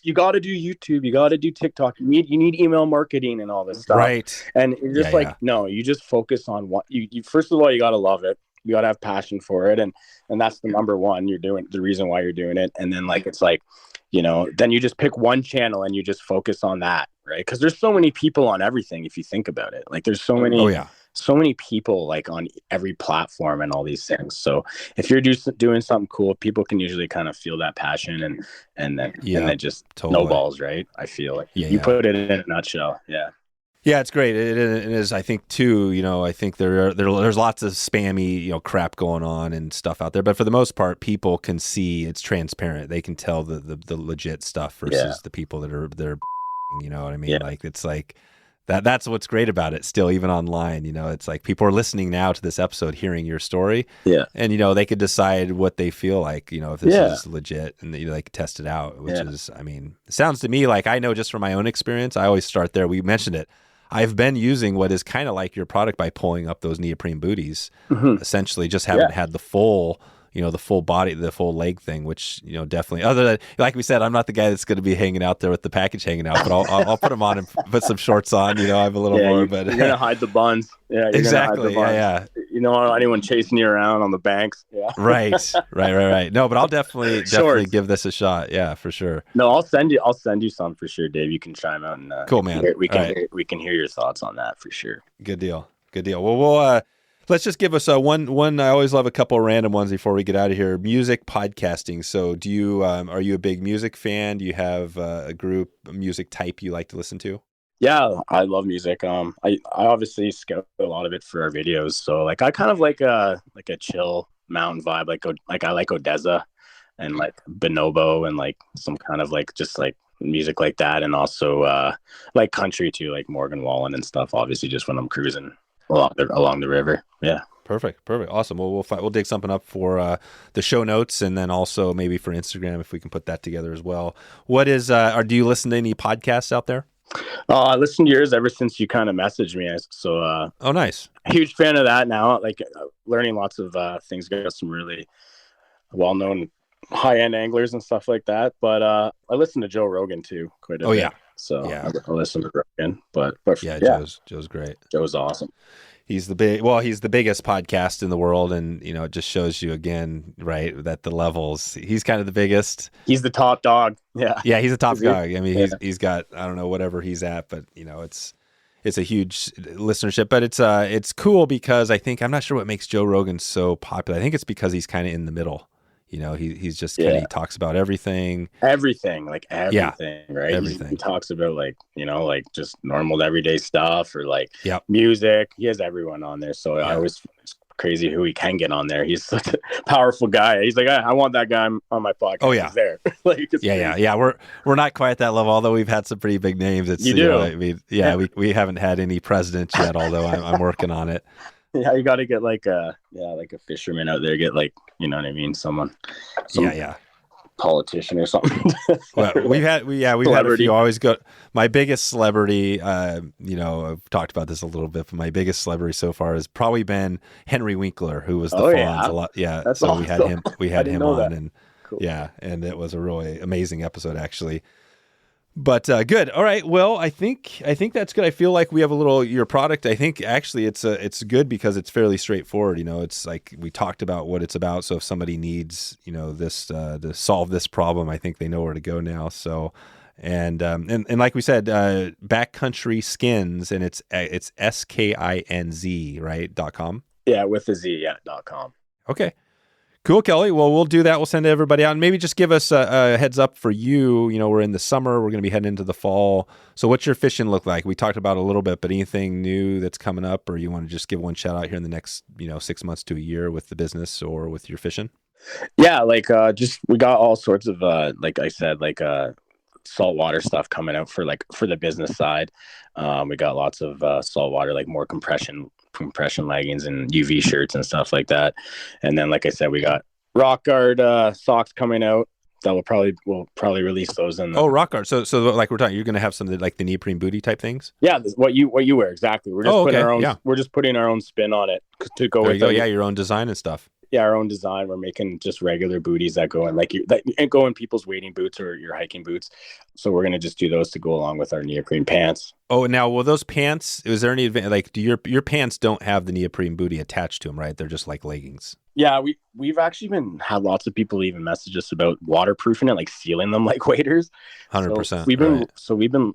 you got to do YouTube, you got to do TikTok, you need email marketing and all this stuff, right? And you're just no, you just focus on what you first of all, you got to love it. You got to have passion for it. And that's the number one, you're doing the reason why you're doing it. And then then you just pick one channel and you just focus on that. Right. Cause there's so many people on everything. If you think about it, there's so many people on every platform and all these things. So if you're just doing something cool, people can usually kind of feel that passion and then just snowballs. Right. I feel like you put it in a nutshell. Yeah. Yeah, it's great. It is. I think too. I think there's lots of spammy crap going on and stuff out there, but for the most part, people can see it's transparent. They can tell the legit stuff versus the people that are you know what I mean? Yeah. It's like that. That's what's great about it. Still, even online, it's like people are listening now to this episode, hearing your story. Yeah, and they could decide what they feel like. If this is legit, and they could test it out. Which is, it sounds to me like I know just from my own experience. I always start there. We mentioned it. I've been using what is kind of like your product by pulling up those neoprene booties. Essentially, just haven't had the full the full body, the full leg thing, which, definitely, other than, like we said, I'm not the guy that's going to be hanging out there with the package hanging out, but I'll put them on and put some shorts on, I have a little more, but you're going to hide the buns. Yeah, exactly. Yeah. You don't want anyone chasing you around on the banks. Yeah. Right. No, but I'll definitely give this a shot. Yeah, for sure. No, I'll send you some for sure, Dave. You can chime out and cool, man. We can hear your thoughts on that for sure. Good deal. Well, we'll let's just give us one. I always love a couple of random ones before we get out of here. Music podcasting. So, do you are you a big music fan? Do you have a group, a music type you like to listen to? Yeah, I love music. I obviously scout a lot of it for our videos. So, like, I kind of like a chill mountain vibe. Like I like Odessa and like Bonobo and like some kind of like just like music like that, and also like country too, like Morgan Wallen and stuff. Obviously, just when I'm cruising along the river. Yeah. Perfect. Awesome. Well, we'll dig something up for the show notes, and then also maybe for Instagram if we can put that together as well. What is? Do you listen to any podcasts out there? I listened to yours ever since you kind of messaged me. So, oh, nice. Huge fan of that now. Like learning lots of things. Got some really well-known high-end anglers and stuff like that. But I listen to Joe Rogan too quite a bit. Yeah. So yeah. I listen to Rogan. But yeah, Joe's great. Joe's awesome. He's the biggest podcast in the world, and it just shows you again, right, that the levels. He's kind of the biggest. He's the top dog. Yeah, he's the top dog. I mean, he's got, I don't know, whatever he's at, but it's a huge listenership. But it's cool because I'm not sure what makes Joe Rogan so popular. I think it's because he's kind of in the middle. He's just kind of, he talks about everything, right? Everything. Everything. He talks about like just normal everyday stuff or like music. He has everyone on there. So I always, it's crazy who he can get on there. He's such a powerful guy. He's like, I want that guy on my podcast. Oh yeah. He's there. Yeah. We're not quite at that level, although we've had some pretty big names. We haven't had any presidents yet, although I'm working on it. Yeah, you got to get like a fisherman out there, get like, you know what I mean, some politician or something. Well, we've had a few. Always go. My biggest celebrity, I've talked about this a little bit, but my biggest celebrity so far has probably been Henry Winkler, who was the Fawns a lot. Yeah, that's so awesome. we had him on, that. and cool. And it was a really amazing episode actually. But good. All right. Well, I think that's good. I feel like we have your product. I think actually it's good because it's fairly straightforward. It's like we talked about what it's about. So if somebody needs, this to solve this problem, I think they know where to go now. So, and like we said, Backcountry Skinz, and it's SKINZ, right? .com. Yeah, with a Z. Yeah, .com. Okay. Cool, Kelly. Well, we'll do that. We'll send everybody out, and maybe just give us a heads up for you. We're in the summer. We're going to be heading into the fall. So what's your fishing look like? We talked about it a little bit, but anything new that's coming up, or you want to just give one shout out here in the next, 6 months to a year with the business or with your fishing? Yeah, like we got all sorts of like I said, like saltwater stuff coming out for the business side. We got lots of saltwater, like more compression leggings and UV shirts and stuff like that. And then, like I said, we got rock guard socks coming out that we'll probably release those in rock guard. So like we're talking, you're going to have some like the neoprene booty type things. Yeah, what you wear exactly. We're just putting our own. Yeah. We're just putting our own spin on it to go with. Yeah, your own design and stuff. Yeah, our own design. We're making just regular booties that go in that go in people's wading boots or your hiking boots. So we're gonna just do those to go along with our neoprene pants. Oh, now will those pants? Is there any advantage? Do your pants don't have the neoprene booty attached to them, right? They're just like leggings. Yeah, we've actually had lots of people even message us about waterproofing it, like sealing them like waders. 100%.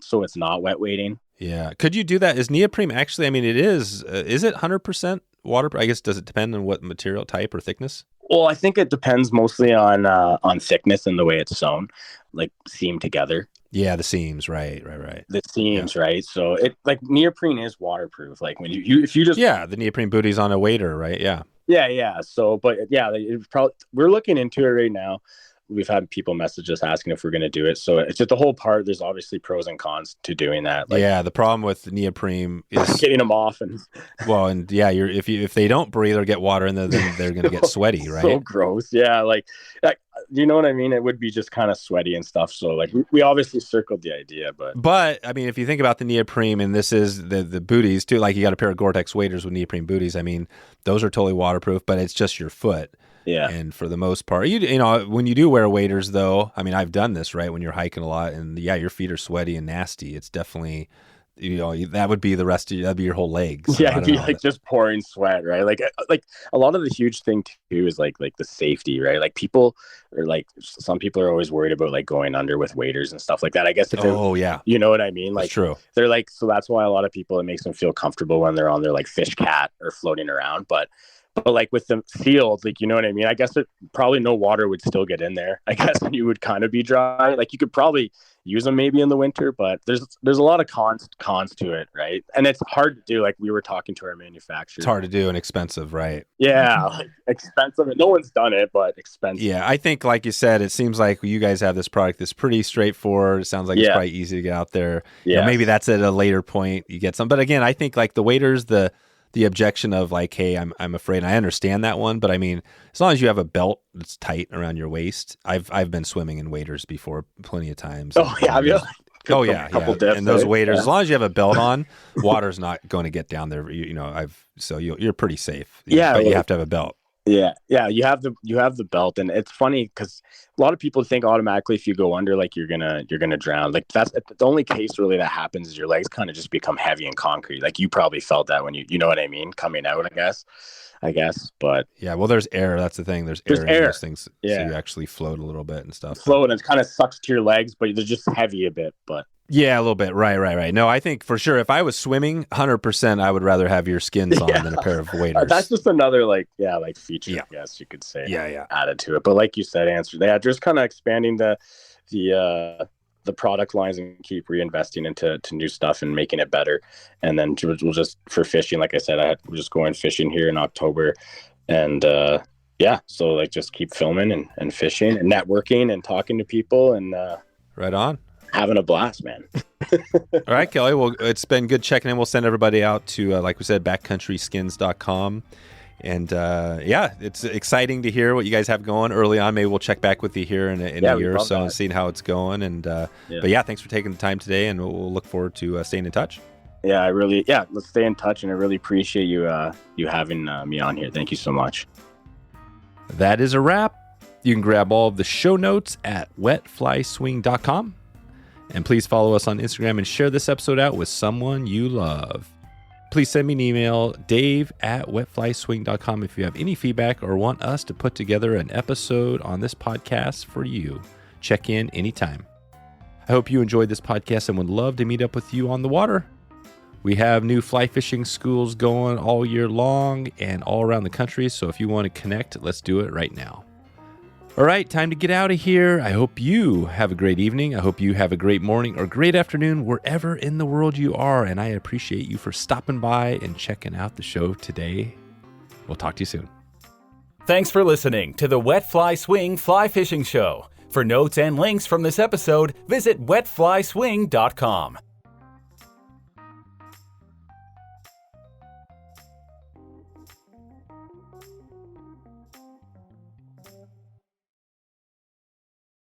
So it's not wet wading. Yeah, could you do that? Is neoprene actually? I mean, it is. Is it 100% water? I guess does it depend on what material type or thickness? Well, I think it depends mostly on thickness and the way it's sewn, like seam together. Yeah, the seams, right. The seams, right. So it like neoprene is waterproof. Like when if you just the neoprene booty's on a wader, right? Yeah. Yeah. So, but yeah, we're looking into it right now. We've had people message us asking if we're going to do it. So it's just the whole part. There's obviously pros and cons to doing that. The problem with neoprene is getting them off if they don't breathe or get water in there, then they're going to get sweaty, right? So gross. Yeah. you know what I mean? It would be just kind of sweaty and stuff. So like we obviously circled the idea, but I mean, if you think about the neoprene, and this is the booties too, like you got a pair of Gore-Tex waders with neoprene booties. I mean, those are totally waterproof, but it's just your foot. Yeah. And for the most part, you know, when you do wear waders though, I mean, I've done this, right? When you're hiking a lot and yeah, your feet are sweaty and nasty. It's definitely, you know, that would be the rest of you, that'd be your whole legs. So yeah, it'd be like just pouring sweat, right? Like a lot of the huge thing too is like the safety, right? Like people are like, some people are always worried about like going under with waders and stuff like that. I guess you know what I mean? Like, that's true. They're like, so that's why a lot of people, it makes them feel comfortable when they're on their like fish cat or floating around. But like with the sealed, like, you know what I mean? I guess probably no water would still get in there. I guess you would kind of be dry. Like you could probably use them maybe in the winter, but there's a lot of cons to it, right? And it's hard to do. Like we were talking to our manufacturer. It's hard to do and expensive, right? Yeah, like expensive. No one's done it, but expensive. Yeah, I think like you said, it seems like you guys have this product that's pretty straightforward. It sounds like it's probably easy to get out there. Yeah, you know, maybe that's at a later point you get some. But again, I think like the waders, the objection of like, hey, I'm afraid. And I understand that one, but I mean, as long as you have a belt that's tight around your waist, I've been swimming in waders before plenty of times. Oh yeah, And those waders, as long as you have a belt on, water's not going to get down there. You know, you're pretty safe. But you have to have a belt. Yeah, you have the belt, and it's funny because a lot of people think automatically if you go under, like you're gonna drown. Like that's the only case really that happens is your legs kind of just become heavy and concrete. Like you probably felt that when you know what I mean, coming out. I guess, but yeah, well, there's air. That's the thing. There's air in those things, so you actually float a little bit and stuff. Float, and it kind of sucks to your legs, but they're just heavy a bit. But yeah, a little bit. Right. No, I think for sure if I was swimming, 100%, I would rather have your skins on than a pair of waders. That's just another feature, I guess you could say. Yeah. Added to it, but like you said, just kind of expanding the product lines and keep reinvesting into new stuff and making it better. And then we'll just, for fishing, like I said, we're just going fishing here in October, and so like just keep filming and fishing and networking and talking to people and right on. Having a blast, man. All right, Kelly. Well, it's been good checking in. We'll send everybody out to, like we said, backcountryskins.com. And it's exciting to hear what you guys have going early on. Maybe we'll check back with you here in a year or so and see how it's going. And but thanks for taking the time today, and we'll look forward to staying in touch. Yeah, let's stay in touch, and I really appreciate you having me on here. Thank you so much. That is a wrap. You can grab all of the show notes at wetflyswing.com. And please follow us on Instagram and share this episode out with someone you love. Please send me an email, dave@wetflyswing.com, if you have any feedback or want us to put together an episode on this podcast for you. Check in anytime. I hope you enjoyed this podcast and would love to meet up with you on the water. We have new fly fishing schools going all year long and all around the country. So if you want to connect, let's do it right now. All right, time to get out of here. I hope you have a great evening. I hope you have a great morning or great afternoon wherever in the world you are. And I appreciate you for stopping by and checking out the show today. We'll talk to you soon. Thanks for listening to the Wet Fly Swing Fly Fishing Show. For notes and links from this episode, visit wetflyswing.com.